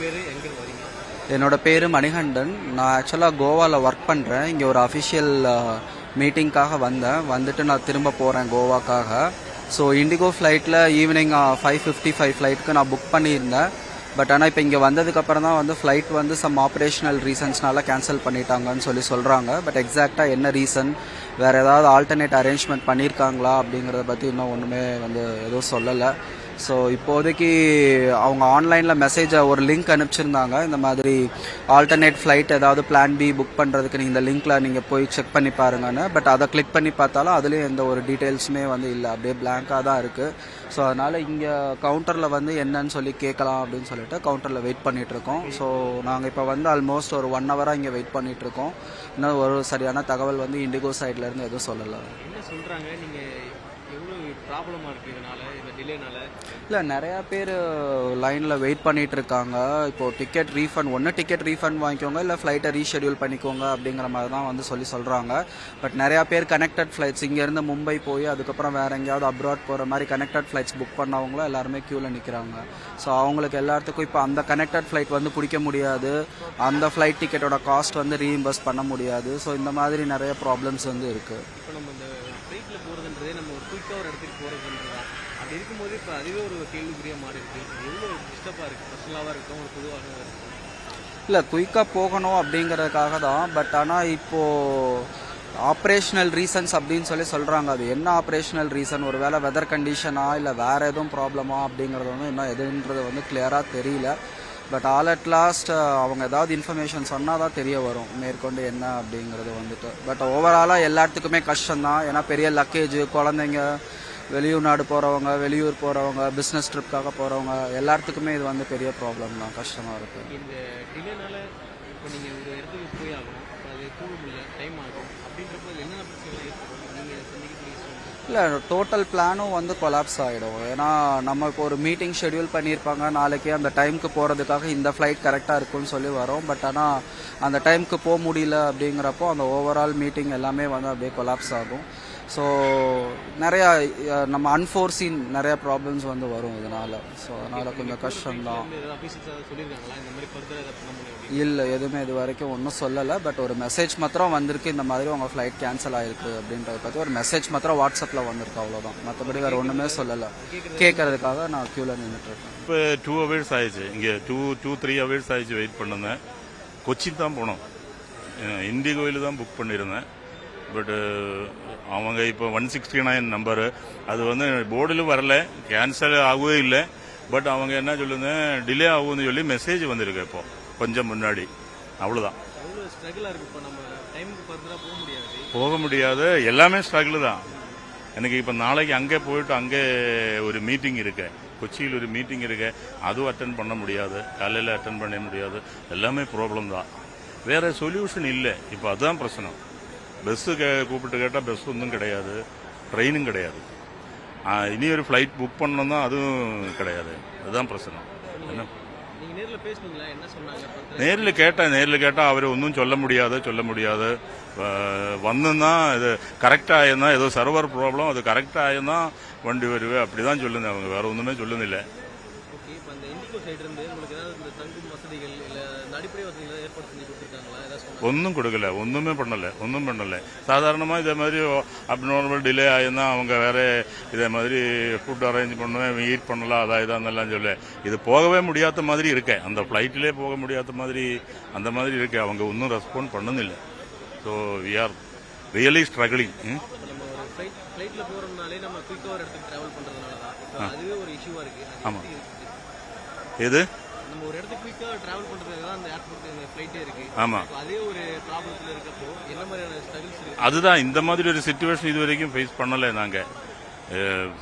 பேர் எங்கே வரீங்க? என்னோட பேர் மணிகண்டன். நான் ஆக்சுவலாக கோவாவில் ஒர்க் பண்ணுறேன். இங்கே ஒரு அஃபிஷியல் மீட்டிங்காக வந்துட்டு நான் திரும்ப போகிறேன் கோவாக்காக. ஸோ இண்டிகோ ஃப்ளைட்டில் ஈவினிங் 5:55 ஃப்ளைட்டுக்கு நான் புக் பண்ணியிருந்தேன். பட் ஆனால் இப்போ இங்கே வந்ததுக்கப்புறம் தான் ஃப்ளைட் சம் ஆப்ரேஷனல் ரீசன்ஸ்னால கேன்சல் பண்ணிட்டாங்கன்னு சொல்கிறாங்க. பட் எக்ஸாக்டாக என்ன ரீசன், வேறு ஏதாவது ஆல்டர்னேட் அரேஞ்ச்மெண்ட் பண்ணியிருக்காங்களா அப்படிங்கிறத பற்றி இன்னும் ஒன்றுமே எதுவும் சொல்லலை. ஸோ இப்போதைக்கு அவங்க ஆன்லைனில் மெசேஜை ஒரு லிங்க் அனுப்பிச்சிருந்தாங்க. இந்த மாதிரி ஆல்டர்னேட் ஃப்ளைட் ஏதாவது பிளான் பி புக் பண்ணுறதுக்கு நீங்கள் இந்த லிங்க்கில் நீங்கள் போய் செக் பண்ணி பாருங்கன்னு. பட் அதை கிளிக் பண்ணி பார்த்தாலும் அதுலேயும் எந்த ஒரு டீட்டெயில்ஸுமே இல்லை, அப்படியே பிளாங்காக தான் இருக்குது. ஸோ அதனால் இங்கே கவுண்டரில் என்னன்னு சொல்லி கேட்கலாம் அப்படின்னு சொல்லிட்டு கவுண்டரில் வெயிட் பண்ணிகிட்ருக்கோம். ஸோ நாங்கள் இப்போ ஆல்மோஸ்ட் ஒரு 1 ஹவராக இங்கே வெயிட் பண்ணிகிட்ருக்கோம். இன்னும் ஒரு சரியான தகவல் இண்டிகோ சைட்லேருந்து எதுவும் சொல்லலை. என்ன சொல்கிறாங்க? நீங்கள் எவ்வளோ ப்ராப்ளமாக இருக்குது இதனால், இந்த டிலேனால? இல்லை, நிறையா பேர் லைனில் வெயிட் பண்ணிகிட்டு இருக்காங்க. இப்போது டிக்கெட் ரீஃபண்ட் வாங்கிக்கோங்க, இல்லை ஃப்ளைட்டை ரீஷெடியூல் பண்ணிக்கோங்க அப்படிங்கிற மாதிரி தான் சொல்கிறாங்க. பட் நிறையா பேர் கனெக்டட் ஃப்ளைட்ஸ் இங்கேருந்து மும்பை போய் அதுக்கப்புறம் வேறு எங்கேயாவது அப்ராட் போகிற மாதிரி கனெக்டட் ஃப்ளைட்ஸ் புக் பண்ணவங்களும் எல்லாருமே க்யூவில் நிற்கிறாங்க. ஸோ அவங்களுக்கு எல்லாத்துக்கும் இப்போ அந்த கனெக்டட் ஃப்ளைட் பிடிக்க முடியாது, அந்த ஃப்ளைட் டிக்கெட்டோட காஸ்ட் ரீஇம்பர்ஸ் பண்ண முடியாது. ஸோ இந்த மாதிரி நிறைய ப்ராப்ளம்ஸ் இருக்குது. இப்போ நம்ம இந்த ஃப்ளைட்டில் போகிறதுன்றதே நம்ம ஒரு குயிக்காக ஒரு இடத்துக்கு போகிறதுன்றதா, அப்படி இருக்கும்போது இப்போ அதுவே ஒரு கேள்விக்குரிய மாறி இருக்குது. எவ்வளோ டிஸ்டர்பாக இருக்குது, பர்சனலாக இருக்கும், ஒரு பொதுவாக இருக்கும். இல்லை, குயிக்காக போகணும் அப்படிங்கிறதுக்காக தான். பட் ஆனால் இப்போது ஆப்ரேஷனல் ரீசன்ஸ் அப்படின்னு சொல்கிறாங்க. அது என்ன ஆப்ரேஷனல் ரீசன், ஒரு வேளை வெதர் கண்டிஷனா இல்லை வேறு எதுவும் ப்ராப்ளமா அப்படிங்கிறது இன்னும் எதுன்றது கிளியராக தெரியல. பட் ஆல் அட் லாஸ்ட் அவங்க ஏதாவது இன்ஃபர்மேஷன் சொன்னால் தான் தெரிய வரும் மேற்கொண்டு என்ன அப்படிங்கிறது பட் ஓவராலாக எல்லாத்துக்குமே கஷ்டம்தான். ஏன்னா பெரிய லக்கேஜ், குழந்தைங்க, வெளியூர் நாடு போகிறவங்க, வெளியூர் போகிறவங்க, பிஸ்னஸ் ட்ரிப்காக போகிறவங்க எல்லாத்துக்குமே இது பெரிய ப்ராப்ளம் தான், கஷ்டமாக இருக்குது. இந்த டிலேனால இப்போ நீங்கள் ஒரு இடத்துக்கு போய் ஆகணும், அது போக முடியல, டைம் ஆகும் அப்படின்றப்ப என்னென்ன பிரச்சனைகள் ஏற்படும் நீங்கள் சந்திக்கக்கூடிய? இல்லை, டோட்டல் பிளானும் கொலாப்ஸ் ஆகிடும். ஏன்னா நம்ம இப்போ ஒரு மீட்டிங் ஷெட்யூல் பண்ணியிருப்பாங்க, நாளைக்கு அந்த டைமுக்கு போகிறதுக்காக இந்த ஃப்ளைட் கரெக்டாக இருக்குன்னு வரோம். பட் ஆனால் அந்த டைமுக்கு போக முடியல அப்படிங்கிறப்போ அந்த ஓவரால் மீட்டிங் எல்லாமே அப்படியே கொலாப்ஸ் ஆகும். ஸோ நிறையா நம்ம அன்ஃபோர்சீன் நிறையா ப்ராப்ளம்ஸ் வரும் இதனால். ஸோ அதனால் கொஞ்சம் கஷ்டம்தான். இல்லை, எதுவுமே இது வரைக்கும் ஒன்றும் சொல்லலை. பட் ஒரு மெசேஜ் மாத்திரம் வந்திருக்கு, இந்த மாதிரி உங்கள் ஃப்ளைட் கேன்சல் ஆகிருக்கு அப்படின்றத பற்றி ஒரு மெசேஜ் மாத்திரம் வாட்ஸ்அப்பில் வந்திருக்கு, அவ்வளோதான். மற்றபடி வேறு ஒன்றுமே சொல்லலை. கேட்கறதுக்காக நான் க்யூவில் நின்றுட்டுருக்கேன். இப்போ 2 ஹவர்ஸ் ஆயிடுச்சு, இங்கே 2-3 ஹவர்ஸ் ஆயிடுச்சு வெயிட் பண்ணுந்தேன். கொச்சின் தான் போனோம், இண்டிகோவில் தான் புக் பண்ணியிருந்தேன். பட் அவங்க இப்போ 169 நம்பரு, அது போர்டிலும் வரல, கேன்சல் ஆகவே இல்லை. பட் அவங்க என்ன சொல்லுங்க, டிலே ஆகும்னு சொல்லி மெசேஜ் வந்திருக்கு இப்போ கொஞ்சம் முன்னாடி, அவ்வளோதான். போக முடியாது, எல்லாமே ஸ்ட்ரகிள் தான். எனக்கு இப்போ நாளைக்கு அங்கே போயிட்டு அங்கே ஒரு மீட்டிங் இருக்கு, கொச்சியில் ஒரு மீட்டிங் இருக்கு, அதுவும் அட்டன் பண்ண முடியாது, காலையில் அட்டன் பண்ண முடியாது, எல்லாமே ப்ராப்ளம் தான். வேற சொல்யூஷன் இல்லை. இப்போ அதுதான் பிரச்சனை. பஸ்ஸு கூப்பிட்டு கேட்டால் பஸ் ஒன்றும் கிடையாது, ட்ரெயினும் கிடையாது. இனி ஒரு ஃப்ளைட் புக் பண்ணணும் தான், அதுவும் கிடையாது. அதுதான் பிரச்சனை. என்ன நேரில் கேட்டால் அவர் ஒன்றும் சொல்ல முடியாது. வந்துன்னா இது கரெக்டாக ஆயிருந்தா, ஏதோ சர்வர் ப்ராப்ளம், அது கரெக்டாக ஆயிருந்தா வண்டி வருவே, அப்படி தான் சொல்லுங்க. அவங்க வேற ஒன்றுமே சொல்லுന്നിல்லை. ஒன்றும் கொடுக்கல, ஒன்றுமே பண்ணல. சாதாரணமாக இதே மாதிரி அப்நார்மல் டிலே ஆயிருந்தா அவங்க வேற இதே மாதிரி ஃபுட் அரேஞ்ச் பண்ணுவேன், ஈட் பண்ணலாம், அதான்லாம் சொல்ல. இது போகவே முடியாத மாதிரி இருக்கு, அந்த ஃப்ளைட்டிலே போக முடியாத மாதிரி அந்த மாதிரி இருக்கு. அவங்க ஒன்றும் ரெஸ்பாண்ட் பண்ணுന്നിல்லை. So we are really struggling. ஆமாம், எது ஒரு இடத்துக்கு குயிக்கா டிராவல் பண்றதுக்கு தான் அந்த ஏர்போர்ட் ஃளைட்டே இருக்கு. ஆமா, அதே ஒரு ப்ராப்ளத்துல இருக்கப்போ என்ன மாதிரியான ஸ்ட்ரகிள்ஸ் இருக்கு? அதுதான், இந்த மாதிரி ஒரு சிச்சுவேஷன் இது வரைக்கும் ஃபேஸ் பண்ணல நாங்க.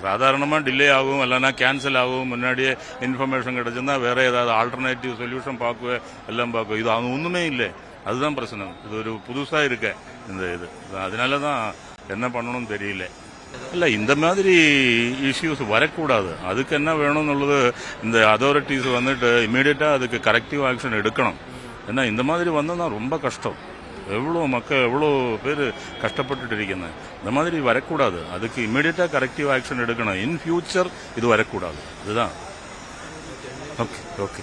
சாதாரணமாக டிலே ஆகும், இல்லைன்னா கேன்சல் ஆகும், முன்னாடியே இன்ஃபர்மேஷன் கிடைச்சிருந்தா வேற ஏதாவது ஆல்டர்னேட்டிவ் சொல்யூஷன் பார்க்குவேன், எல்லாம் பார்க்குவேன். இது அவங்க ஒன்றுமே இல்லை, அதுதான் பிரச்சனை. இது ஒரு புதுசாக இருக்க இந்த இது, அதனால தான் என்ன பண்ணணும்னு தெரியல. இல்லை, இந்த மாதிரி இஷ்யூஸ் வரக்கூடாது. அதுக்கு என்ன வேணும்னுள்ளது இந்த அத்தாரிட்டிஸ் இமீடியட்டாக அதுக்கு கரெக்டிவ் ஆக்ஷன் எடுக்கணும். ஏன்னா இந்த மாதிரி வந்தோம்னா ரொம்ப கஷ்டம். எவ்வளோ மக்கள், எவ்வளோ பேர் கஷ்டப்பட்டுட்டு இருக்கிறேன். இந்த மாதிரி வரக்கூடாது. அதுக்கு இமீடியட்டாக கரெக்டிவ் ஆக்ஷன் எடுக்கணும். இன் ஃபியூச்சர் இது வரக்கூடாது. இதுதான். Okay okay